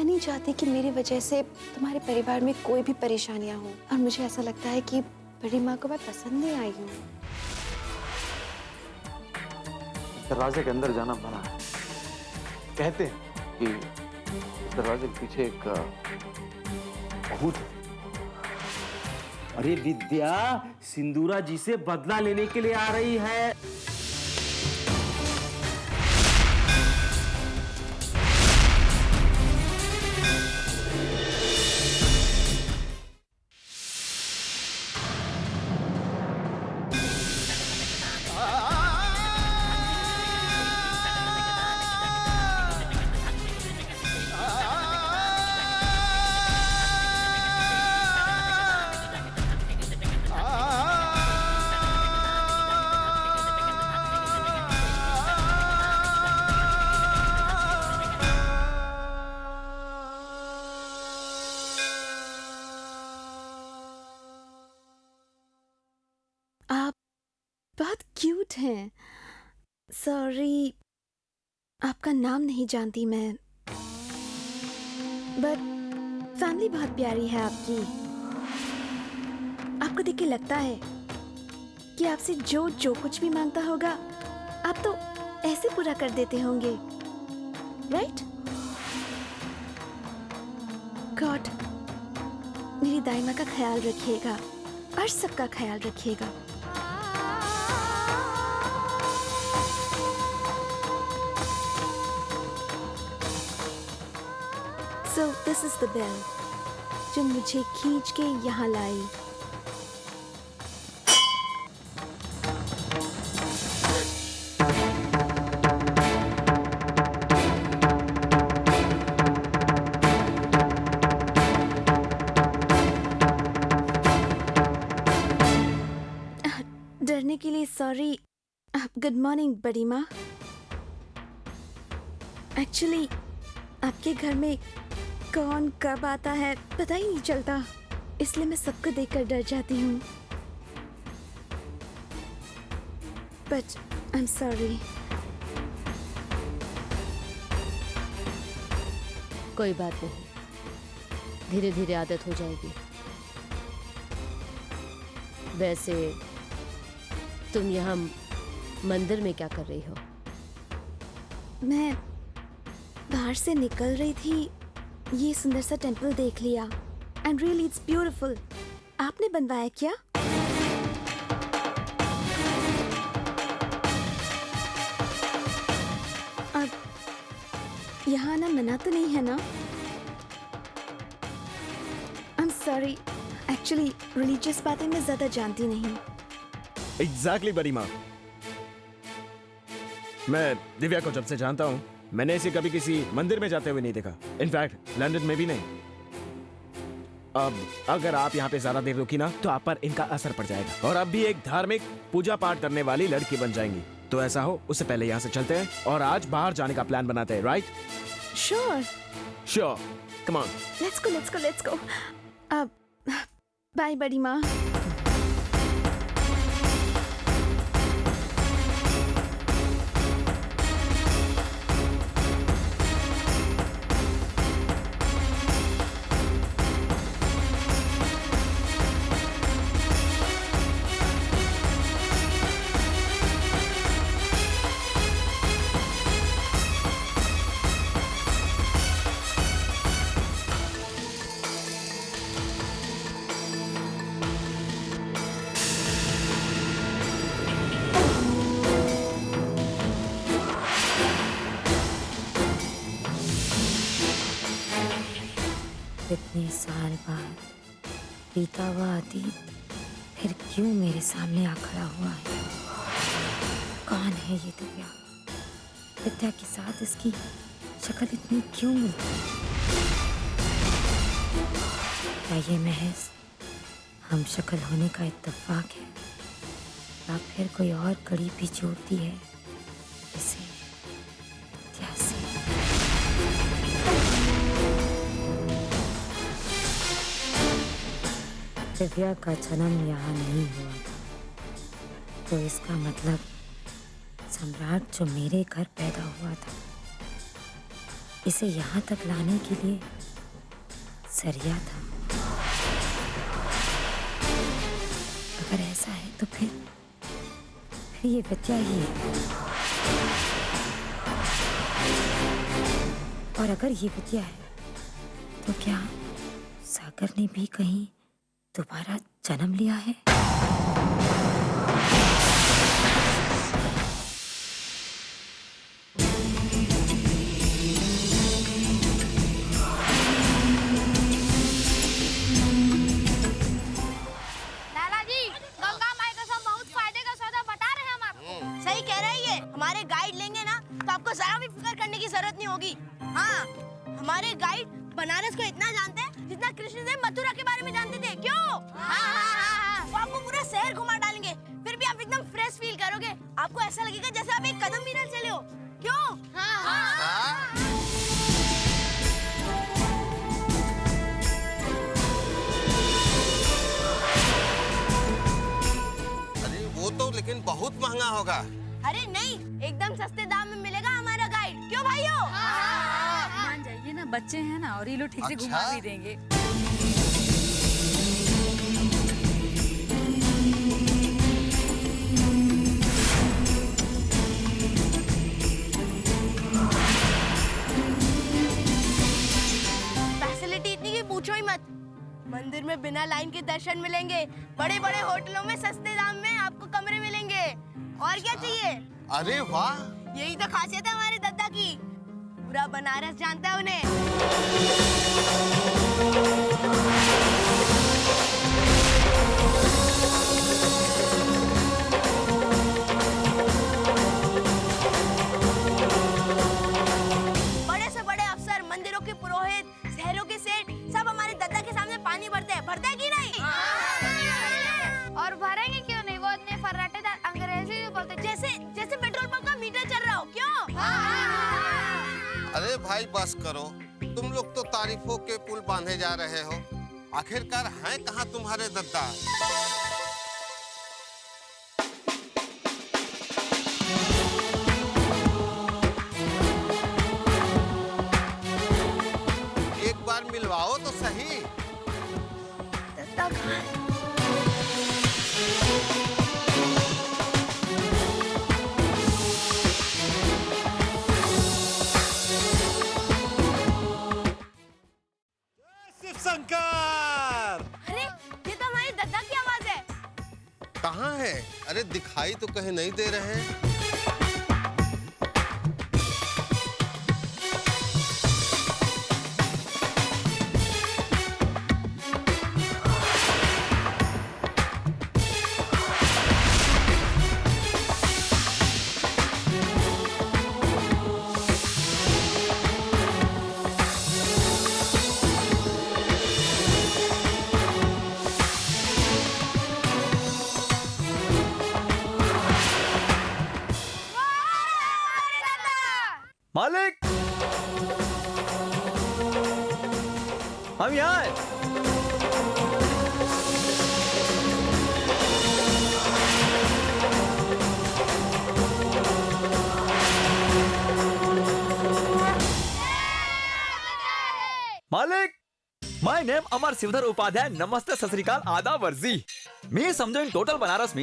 मैं नहीं चाहती कि मेरी वजह से तुम्हारे परिवार में कोई भी परेशानियां हो। और मुझे ऐसा लगता है कि बड़ी माँ को मैं पसंद नहीं आई हूँ। दरवाजे के अंदर जाना मना है। कहते हैं कि इस दरवाजे के पीछे एक भूत है। अरे विद्या सिंदूरा जी से बदला लेने के लिए आ रही है। आप बहुत क्यूट हैं। सॉरी, आपका नाम नहीं जानती मैं, बट फैमिली बहुत प्यारी है आपकी। आपको देख के लगता है कि आपसे जो कुछ भी मांगता होगा आप तो ऐसे पूरा कर देते होंगे, राइट? गॉड मेरी दाई माँ का ख्याल रखिएगा और सबका ख्याल रखिएगा। So this is the bell जो मुझे खींच के यहाँ लाई। डरने के लिए सॉरी। गुड मॉर्निंग बड़ी माँ। एक्चुअली आपके घर में कौन कब आता है पता ही नहीं चलता, इसलिए मैं सबको देखकर डर जाती हूँ। But I am sorry. कोई बात नहीं, धीरे धीरे आदत हो जाएगी। वैसे तुम यहाँ मंदिर में क्या कर रही हो? मैं बाहर से निकल रही थी, ये सुंदर सा टेंपल देख लिया एंड रियली इट्स ब्यूटीफुल। आपने बनवाया क्या? अब यहाँ आना मना तो नहीं है ना? I am sorry, actually religious बातें मैं ज्यादा जानती नहीं। एग्जैक्टली बड़ी माँ, मैं दिव्या को जब से जानता हूँ मैंने इसे कभी किसी मंदिर में जाते हुए नहीं देखा, इनफैक्ट लंदन में भी नहीं। अब अगर आप यहाँ पे ज्यादा देर रुकी ना तो आप पर इनका असर पड़ जाएगा और अब भी एक धार्मिक पूजा पाठ करने वाली लड़की बन जाएंगी। तो ऐसा हो उससे पहले यहाँ से चलते हैं और आज बाहर जाने का प्लान बनाते हैं, right? Sure sure, come on, let's go. अब बाय बड़ी माँ। इतने साल बाद बीता हुआ अतीत फिर क्यों मेरे सामने आ खड़ा हुआ है? कौन है ये दिव्या? विद्या के साथ इसकी शक्ल इतनी क्यों मिलती है? क्या ये महज हम शक्ल होने का इत्तेफाक है या फिर कोई और कड़ी भी जोड़ती है इसे विद्या से? दिव्या का जन्म यहाँ नहीं हुआ था, तो इसका मतलब सम्राट जो मेरे घर पैदा हुआ था इसे यहाँ तक लाने के लिए जरिया था। अगर ऐसा है तो फिर ये विद्या ही है। और अगर ये विद्या है तो क्या सागर ने भी कहीं दोबारा जन्म लिया है? लाला जी, गंगा माई कसम बहुत फायदे का सौदा बता रहे हैं हम आपको। सही कह रहे हैं ये। हमारे गाइड लेंगे ना तो आपको जरा भी फिक्र करने की जरूरत नहीं होगी। हाँ, हमारे गाइड बनारस को इतना जानते हैं जितना कृष्णदेव मथुरा के बारे में जानते थे। क्यों? वो आपको पूरा शहर घुमा डालेंगे, फिर भी आप एकदम फ्रेश फील करोगे। आपको ऐसा लगेगा जैसे आप एक कदम भी न चले हो। क्यों? अरे वो तो लेकिन बहुत महंगा होगा। अरे नहीं, एकदम सस्ते दाम में मिलेगा हमारा गाइड। क्यों भाइयों? मान जाइए ना, बच्चे हैं ना, और ये लोग ठीक से अच्छा? घुमा भी देंगे। फैसिलिटी इतनी की पूछो ही मत। मंदिर में बिना लाइन के दर्शन मिलेंगे, बड़े बड़े होटलों में सस्ते दाम में आपको कमरे मिलेंगे। और क्या चाहिए? अरे वाह, यही तो खासियत है हमारे दद्दा की। पूरा बनारस जानता है उन्हें। बड़े से बड़े अफसर, मंदिरों के पुरोहित, शहरों के सेठ सब हमारे दद्दा के सामने पानी भरते हैं। भरते हैं कि नहीं? और भरेंगे क्यों नहीं? वो इतने फर्राटेदार अंग्रेजी भी बोलते हैं। जैसे पेट्रोल पंप का मीटर चल रहा हो। क्यों? अरे भाई बस करो, तुम लोग तो तारीफों के पुल बांधे जा रहे हो। आखिरकार हैं कहाँ तुम्हारे दद्दा? एक बार मिलवाओ तो सही। दद्दा कहाँ है? शिव शंकर! अरे ये तो हमारी दद्दा की आवाज है। कहाँ है? अरे दिखाई तो कहीं नहीं दे रहे हैं। मालिक, हम यहाँ हैं। मालिक, माय नेम अमर शिवधर उपाध्याय, नमस्ते सत श्री अकाल आदाब वर्जी। मैं समझो इन टोटल बनारस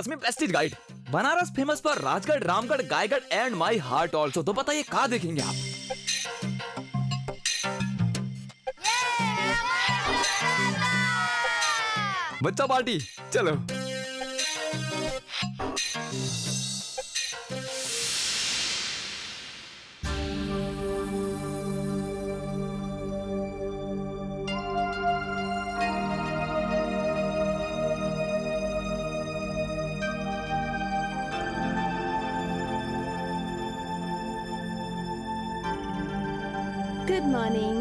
में प्रेस्टीज गाइड। बनारस फेमस पर राजगढ़, रामगढ़, गायगढ़ एंड माय हार्ट ऑल्सो। तो बताइए कहाँ देखेंगे आप? बच्चा पार्टी चलो। Good morning.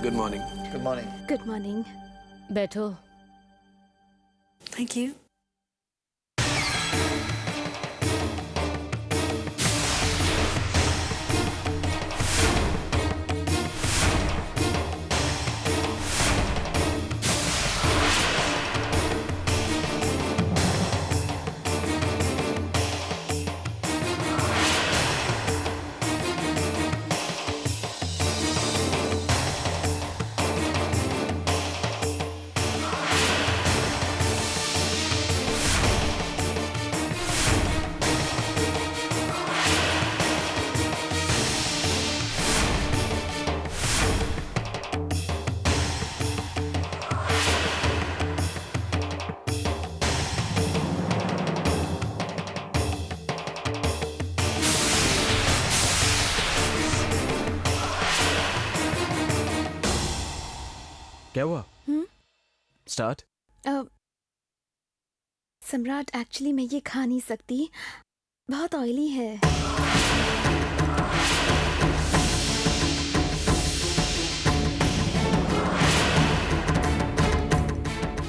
Good morning. Good morning. Good morning. बैठो। Thank you. क्या हुआ? स्टार्ट। सम्राट, एक्चुअली मैं ये खा नहीं सकती, बहुत ऑयली है।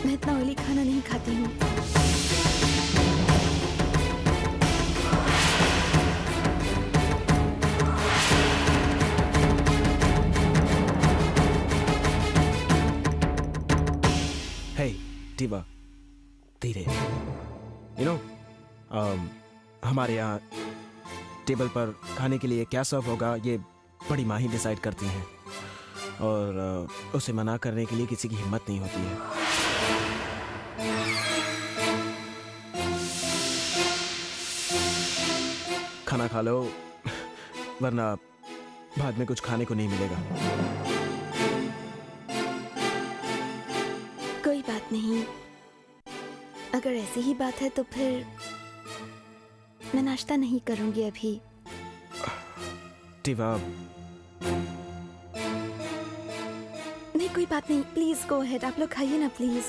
मैं इतना ऑयली खाना नहीं खाती हूँ। हे टीवा, धीरे। यू नो, हमारे यहाँ टेबल पर खाने के लिए क्या सर्व होगा ये बड़ी माँ ही डिसाइड करती हैं, और उसे मना करने के लिए किसी की हिम्मत नहीं होती है। खाना खा लो, वरना बाद में कुछ खाने को नहीं मिलेगा। कोई बात नहीं, अगर ऐसी ही बात है तो फिर मैं नाश्ता नहीं करूंगी अभी। टीवा, नहीं कोई बात नहीं, प्लीज गो अहेड, आप लोग खाइए ना प्लीज।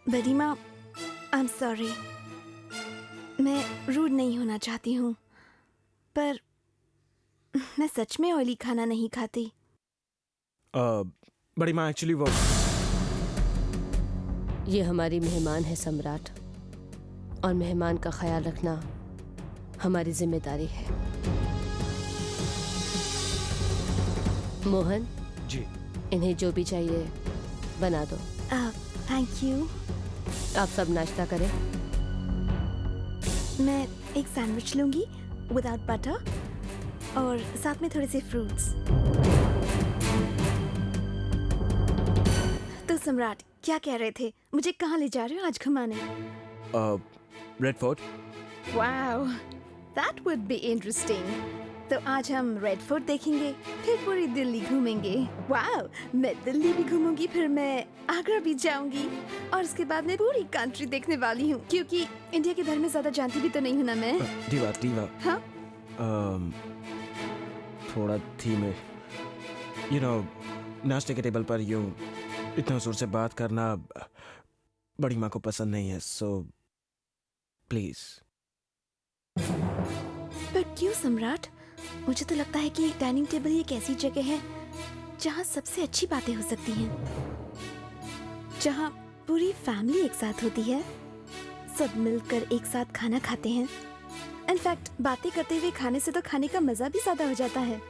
बड़ी माँ, आई एम सॉरी, मैं रूड नहीं होना चाहती हूँ, पर मैं सच में ऑयली खाना नहीं खाती। बड़ी माँ, एक्चुअली वो ये हमारी मेहमान है सम्राट, और मेहमान का ख्याल रखना हमारी जिम्मेदारी है। मोहन जी, इन्हें जो भी चाहिए बना दो। Thank you. आप सब नाश्ता करें। मैं एक सैंडविच लूंगी विदाउट बटर, और साथ में थोड़े से फ्रूट्स। तो सम्राट, क्या कह रहे थे? मुझे कहाँ ले जा रहे हो आज घुमाने? Red fort. Wow, that would be interesting. तो आज हम रेड फोर्ट देखेंगे, फिर पूरी दिल्ली घूमेंगे। वाओ, मैं दिल्ली भी घूमूंगी, फिर मैं आगरा भी जाऊंगी, और उसके बाद मैं पूरी कंट्री देखने वाली हूँ, क्योंकि इंडिया के बारे में ज्यादा जानती भी तो नहीं हूँ ना मैं। दीवा। हाँ? थोड़ा धीमे। यू नो, नाश्ते के टेबल पर यूं इतना जोर से बात करना बड़ी माँ को पसंद नहीं है, सो प्लीज। पर क्यों सम्राट? मुझे तो लगता है कि डाइनिंग टेबल ही एक ऐसी जगह है जहाँ सबसे अच्छी बातें हो सकती हैं, जहाँ पूरी फैमिली एक साथ होती है, सब मिलकर एक साथ खाना खाते हैं। इनफैक्ट बातें करते हुए खाने से तो खाने का मजा भी ज्यादा हो जाता है।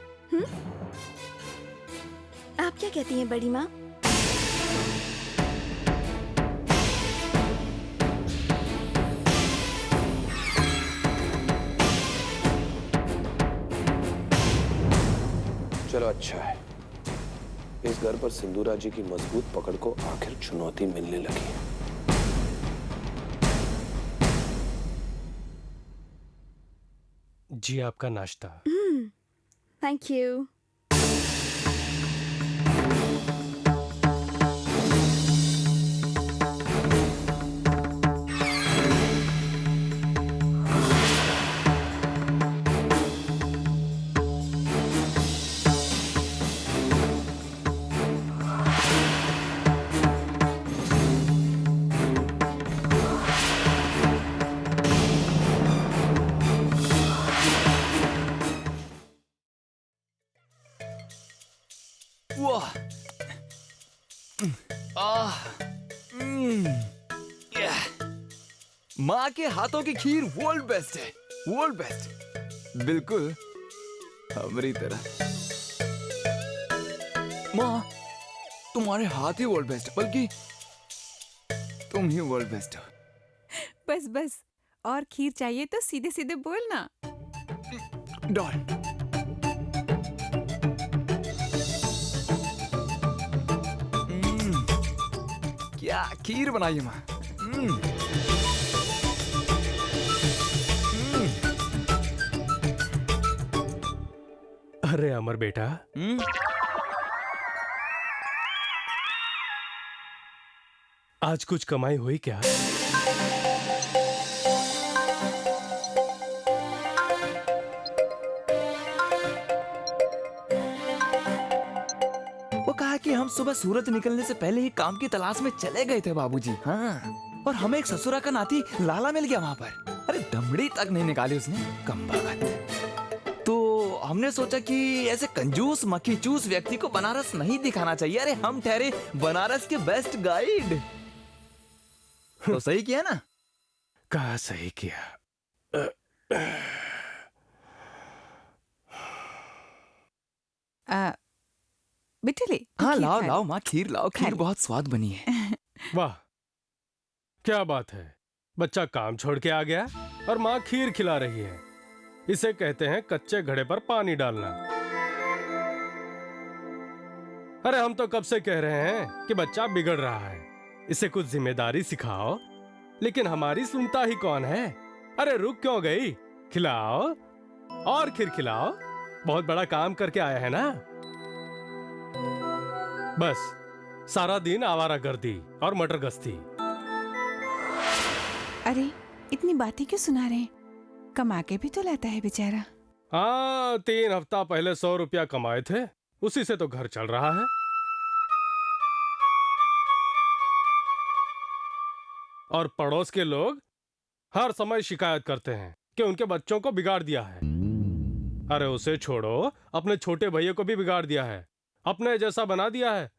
आप क्या कहती हैं बड़ी माँ? चलो अच्छा है, इस घर पर सिंदूरा जी की मजबूत पकड़ को आखिर चुनौती मिलने लगी। जी, आपका नाश्ता। Thank you. वाह, माँ के हाथों की खीर वर्ल्ड बेस्ट है, वर्ल्ड बेस्ट, बिल्कुल हमारी तरह। माँ, तुम्हारे हाथ ही वर्ल्ड बेस्ट है, बल्कि तुम ही वर्ल्ड बेस्ट हो। बस बस, और खीर चाहिए तो सीधे सीधे बोलना। डॉल। क्या खीर बनाई है माँ। अरे अमर बेटा, आज कुछ कमाई हुई क्या? हम सुबह सूरज निकलने से पहले ही काम की तलाश में चले गए थे बाबूजी। हाँ, और हमें एक ससुरा का नाती लाला मिल गया वहाँ पर। अरे दमड़ी तक नहीं निकाली उसने, कमबख्त। तो हमने सोचा कि ऐसे कंजूस मक्खी चूस व्यक्ति को बनारस नहीं दिखाना चाहिए। अरे हम ठहरे बनारस के बेस्ट गाइड। तो सही किया ना? कहा सही किया। बिटले। हाँ लाओ लाओ माँ, खीर लाओ, खीर बहुत स्वाद बनी है। वाह, क्या बात है, बच्चा काम छोड़ के आ गया और माँ खीर खिला रही है। इसे कहते हैं कच्चे घड़े पर पानी डालना। अरे हम तो कब से कह रहे हैं कि बच्चा बिगड़ रहा है, इसे कुछ जिम्मेदारी सिखाओ, लेकिन हमारी सुनता ही कौन है। अरे रुक क्यों गई, खिलाओ और खीर खिलाओ, बहुत बड़ा काम करके आया है ना। बस सारा दिन आवारागर्दी और मटर गश्ती। अरे इतनी बातें क्यों सुना रहे हैं? कमा के भी तो लाता है बेचारा। हाँ, 3 हफ्ता पहले 100 रुपया कमाए थे, उसी से तो घर चल रहा है। और पड़ोस के लोग हर समय शिकायत करते हैं कि उनके बच्चों को बिगाड़ दिया है। अरे उसे छोड़ो, अपने छोटे भैया को भी बिगाड़ दिया है, अपने जैसा बना दिया है।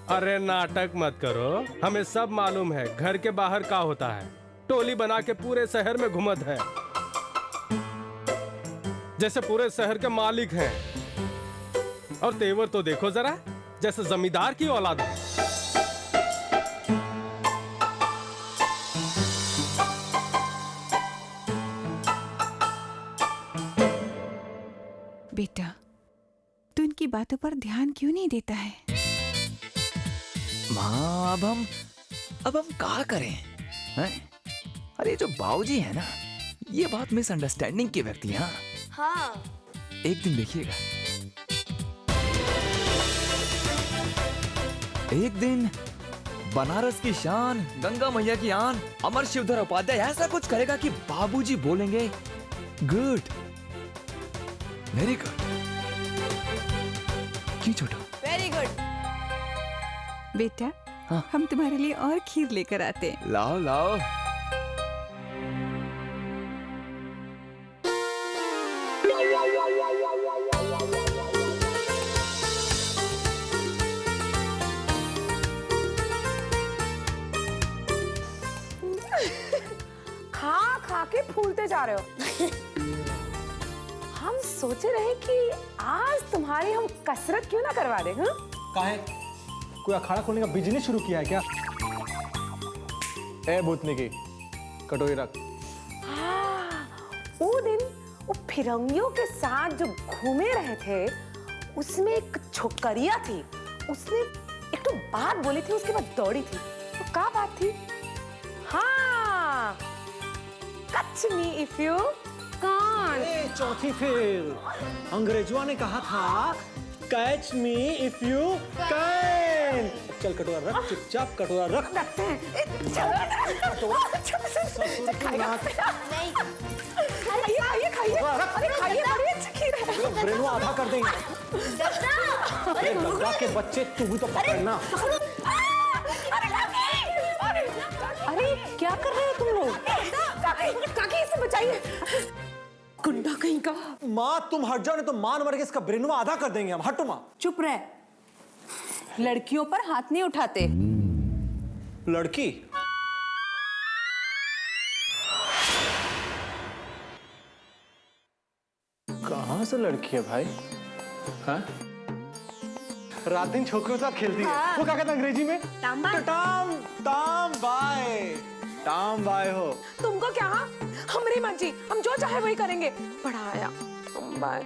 अरे नाटक मत करो, हमें सब मालूम है घर के बाहर क्या होता है। टोली बना के पूरे शहर में घुमत है, जैसे पूरे शहर के मालिक हैं। और तेवर तो देखो जरा, जैसे जमींदार की औलाद है। बेटा, तू इनकी बातों पर ध्यान क्यों नहीं देता है? माँ, अब हम क्या करें हैं? अरे जो बाबूजी है ना, ये बहुत मिसअंडरस्टैंडिंग के व्यक्ति हैं। हाँ। एक दिन देखिएगा, एक दिन बनारस की शान, गंगा मैया की आन, अमर शिवधर उपाध्याय ऐसा कुछ करेगा कि बाबूजी बोलेंगे गुड, वेरी गुड। क्यों छोटू? Very good. बेटा, हाँ? हम तुम्हारे लिए और खीर लेकर आते हैं। लाओ लाओ। खा खा के फूलते जा रहे हो। हम सोचे रहे कि आज तुम्हारी हम कसरत क्यों ना करवा दें। हाँ? काहे? कोई अखाड़ा खोलने का बिजनेस शुरू किया है क्या? ए भूतनी की कटोरी रख। हाँ, वो दिन वो फिरंगियों के साथ जो घूमे रहे थे, उसमें एक छोकरिया थी, उसने एक तो बात बोली थी, उसके बाद दौड़ी थी। वो क्या बात थी? हाँ, catch me if you can। चौथी फेल। अंग्रेजों ने कहा था catch me if you can. चल कटोरा रख, चुपचाप कटोरा रख। खाइए खाइए, अरे खाइए, बड़ी अच्छी खीर है। ब्रेनवा आधा कर देंगे। अरे गंगा के बच्चे, तू भी तो पकड़ना। अरे क्या कर रहे हो तुम लोग? काकी इसे बचाइए, गुंडा कहीं का। माँ तुम हट जाओ, नहीं तो मान मर के इसका ब्रेनवा आधा कर देंगे हम। हटो माँ। चुप रह, लड़कियों पर हाथ नहीं उठाते। लड़की? कहाँ से लड़की है भाई? हाँ? रात दिन छोकरों के साथ खेलती है। वो क्या कहता है अंग्रेजी में? टाम बाय। टाम बाय हो। तुमको क्या? हमारी मर्जी, हम जो चाहे वही करेंगे। बड़ा आया बाय।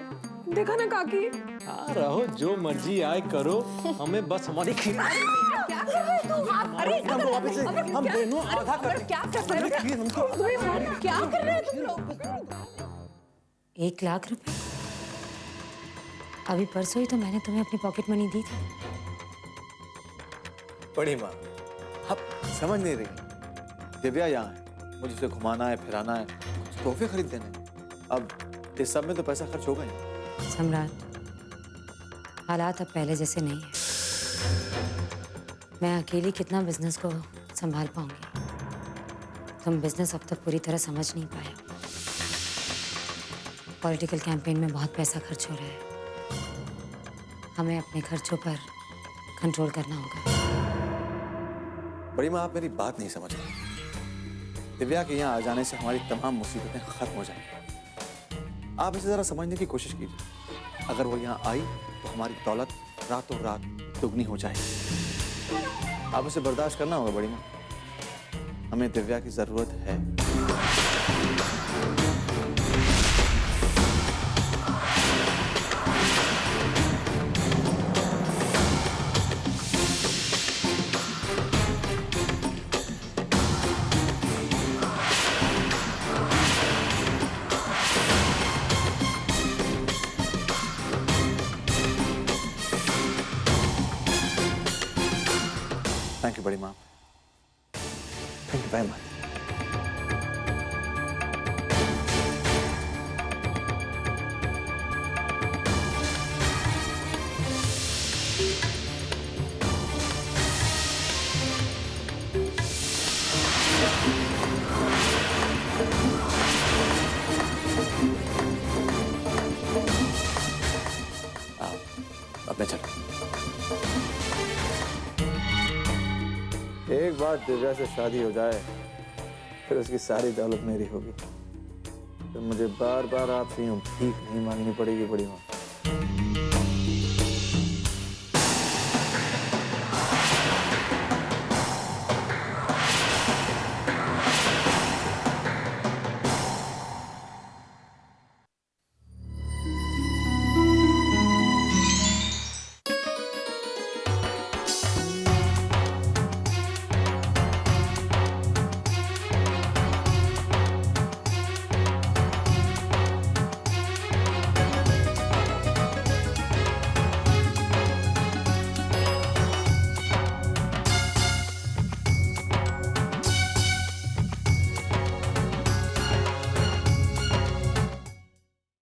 देखा ना काकी? हाँ रहो, जो मर्जी आए करो, हमें बस हमारी खीर। क्या कर रहे हो तुम? अरे हम दोनों आधा कर देंगे। क्या कर रहे हो? क्या कर रहे हो तुम लोग? 1 लाख रुपए? अभी परसों ही तो मैंने तुम्हें अपनी पॉकेट मनी दी थी। बड़ी माँ, अब समझ नहीं रही। दिव्या यहाँ है, मुझे उसे घुमाना है, फिराना है, कुछ तोहफे खरीद देने। अब इस सब में तो पैसा खर्च होगा ही। सम्राट, हालात अब पहले जैसे नहीं है। मैं अकेली कितना बिजनेस को संभाल पाऊंगी। तुम बिजनेस अब तक पूरी तरह समझ नहीं पाए। पॉलिटिकल कैंपेन में बहुत पैसा खर्च हो रहा है। हमें अपने खर्चों पर कंट्रोल करना होगा। बड़ी माँ, आप मेरी बात नहीं समझ रही। दिव्या के यहाँ आ जाने से हमारी तमाम मुसीबतें खत्म हो जाएंगी। आप इसे जरा समझने की कोशिश कीजिए। अगर वो यहाँ आई तो हमारी दौलत रातों रात दुगनी हो जाएगी। आप इसे बर्दाश्त करना होगा बड़ी माँ। हमें दिव्या की जरूरत है। थैंक यू बड़ी माँ। Thank you very much. अब मैं चलूं। एक बार दिव्या से शादी हो जाए फिर उसकी सारी दौलत मेरी होगी। तो मुझे बार बार आपसे यूं भीख नहीं मांगनी पड़ेगी बड़ी माँ।